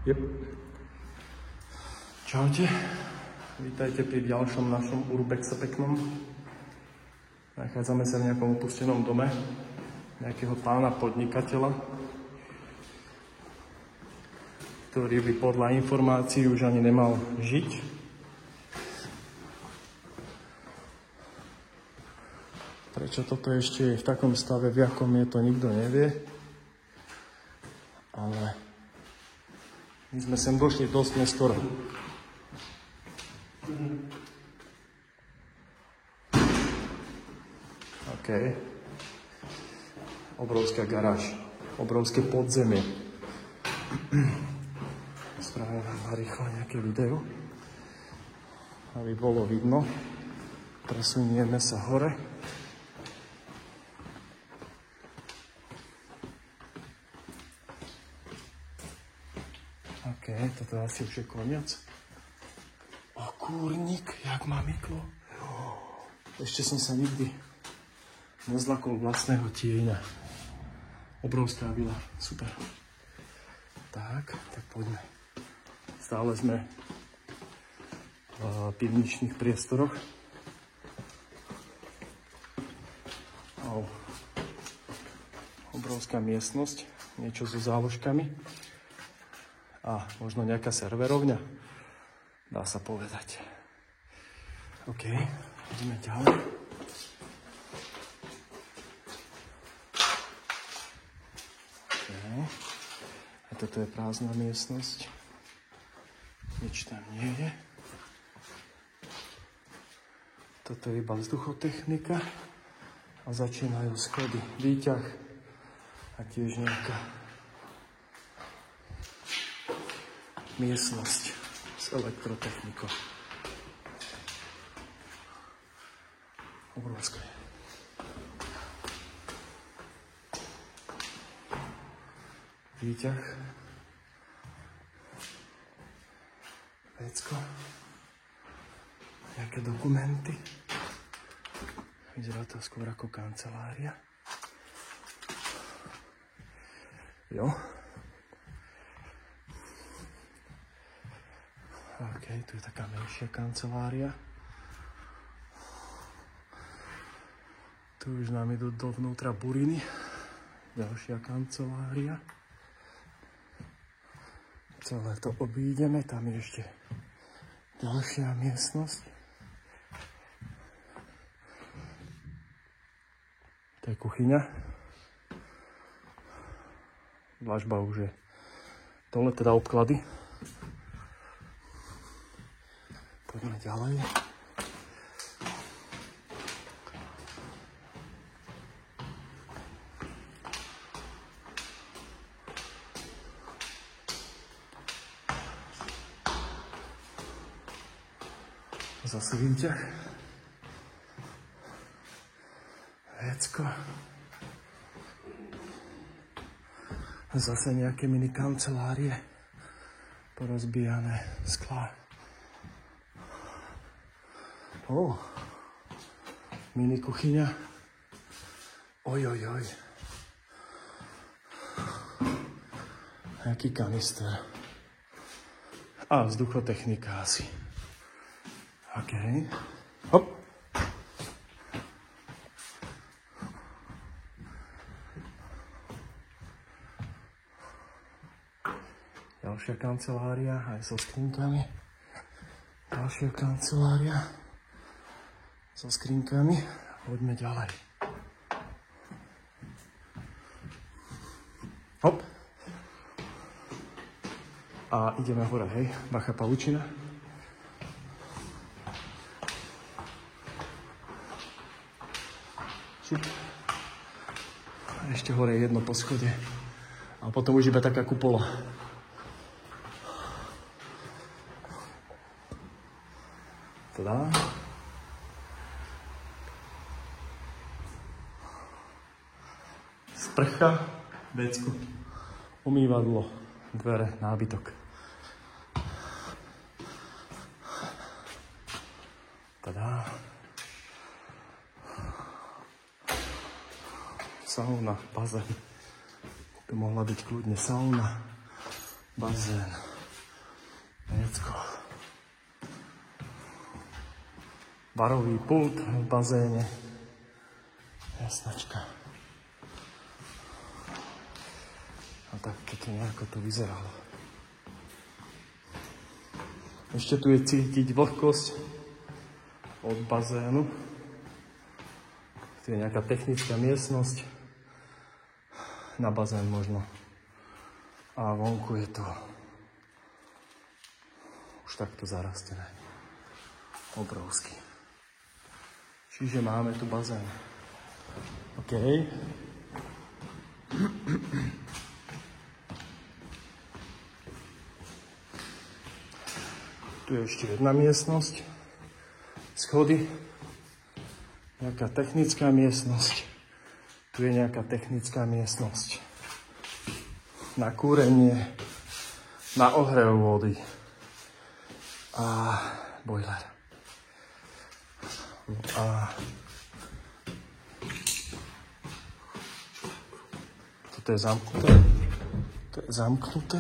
Yep. Čaute. Vítajte pri ďalšom našom urbexe peknom. Nachádzame sa v nejakom opustenom dome nejakého pána podnikateľa, ktorý by podľa informácií už ani nemal žiť. Prečo toto ešte je v takom stave, v akom je, to nikto nevie. Ale my sme sem došli dosť neskoro. OK. Obrovská garáž. Obrovské podzemie. Spravím vám rýchlo nejaké video, aby bolo vidno. Presunieme sa hore. OK, toto asi už je koniec. O, kúrnik, jak má myklo. Ešte som sa nikdy nezlakol vlastného tieňa. Obrovská vila, super. Tak poďme. Stále sme v pivničných priestoroch. Obrovská miestnosť, niečo so záložkami. A možno nejaká serverovňa, dá sa povedať. OK, ideme ďalej. Okay. A toto je prázdna miestnosť. Nič tam nie je. Toto je iba vzduchotechnika. A začínajú schody. Výťah a tiež nejaká miestnosť s elektrotechnikou. Obrovská je. Výťah. Vecko. Nejaké dokumenty. Vyzerá to skôr ako kancelária. Jo. OK, tu je taká menšia kancelária. Tu už nám idú dovnútra buriny. Ďalšia kancelária. Celé to obídeme, tam je ešte ďalšia miestnosť. To je kuchyňa. Dlažba už je dole, teda obklady. Poďme ďalej. Zase výťah. Vecko. Zase nejaké mini kancelárie. Porozbijané sklá. Mini kuchyňa. Ojojoj. Jaký kanister. A vzduchotechnika asi. OK. Hop. Ďalšia kancelária aj so skrinkami. Ďalšia kancelária so skrinkami. Poďme ďalej. Hop. A ideme hore, hej. Bacha pavučina. A ešte hore jedno poschodie. A potom už iba taká kupola. Tadá. Sprcha, vecko, umývadlo, dvere, nábytok. Tadá. Sauna, bazén. Tu mohla byť kľudne sauna, bazén. vecko. Barový pult v bazéne. Jasnačka. A tak toto nejako to vyzeralo. Ešte tu je cítiť vlhkosť od bazénu. Tu je nejaká technická miestnosť. Na bazén možno. A vonku je to už takto zarastené. Obrovský. Čiže máme tu bazén. OK. Tu je ešte jedna miestnosť. Schody. Nejaká technická miestnosť. Tu je nejaká technická miestnosť. Na kúrenie, na ohrev vody a boiler. A toto je zamknuté. To je zamknuté.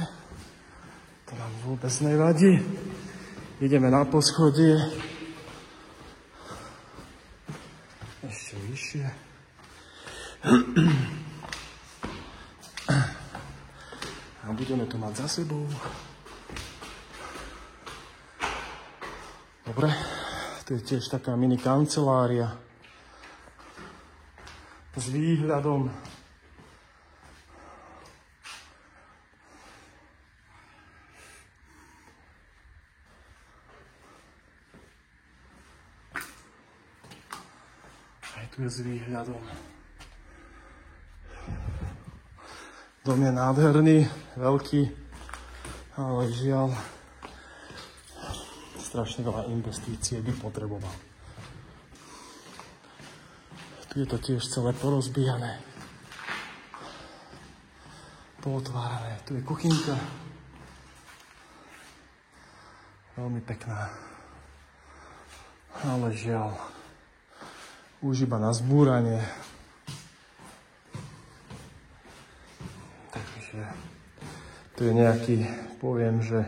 To nám vôbec nevadí. Ideme na poschodie. Ešte vyššie. A budeme to mať za sebou. Dobre. Tu je tiež taká mini kancelária. S výhľadom. Tu je s výhľadom. Dom je nádherný, veľký, ale žiaľ, strašne veľa investície by potreboval. Tu je to tiež celé porozbijané, pootvárané. Tu je kuchynka, veľmi pekná, ale žiaľ, už iba na zbúranie. Takže tu je nejaký, poviem, že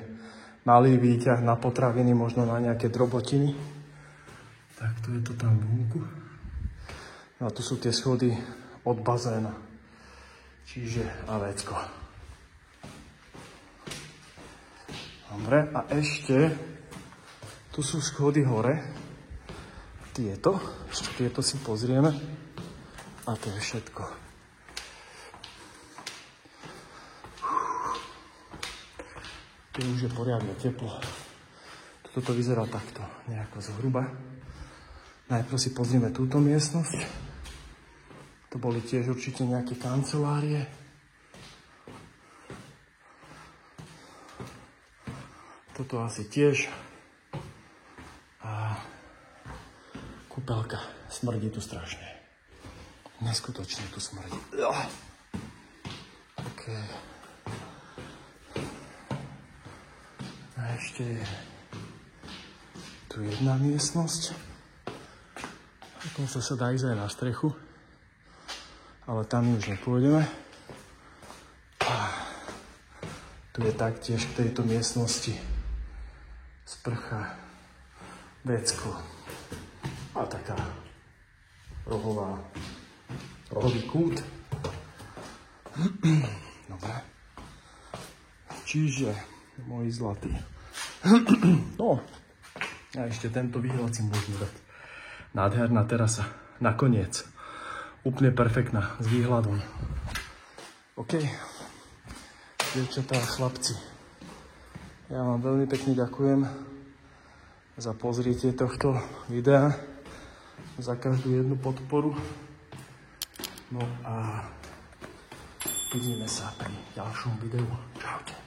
malý výťah na potraviny, možno na nejaké drobotiny. Tak tu je to tam vonku. No a tu sú tie schody od bazéna. Čiže a vecko. Dobre, a ešte tu sú schody hore. Tieto si pozrieme a to je všetko. Tu už je poriadne teplo. Toto vyzerá takto, nejako zhruba. Najprv si pozrieme túto miestnosť. To boli tiež určite nejaké kancelárie. Toto asi tiež. A kúpeľka. Smrdí tu strašne. Neskutočne tu smrdí. OK. A ešte je tu jedna miestnosť. Dokonca sa dá ísť aj na strechu. Ale tam už nepôjdeme. A tu je taktiež v tejto miestnosti sprcha, vecko. A taká rohový kút. Dobre. Čiže, moji zlatí. No, a ešte tento výhľad si môžeme dať. Nádherná terasa. Nakoniec. Úplne perfektná s výhľadom. OK. Dievčatá a chlapci. Ja vám veľmi pekne ďakujem za pozrietie tohto videa. Za každú jednu podporu. No a vidíme sa pri ďalšom videu. Čaute.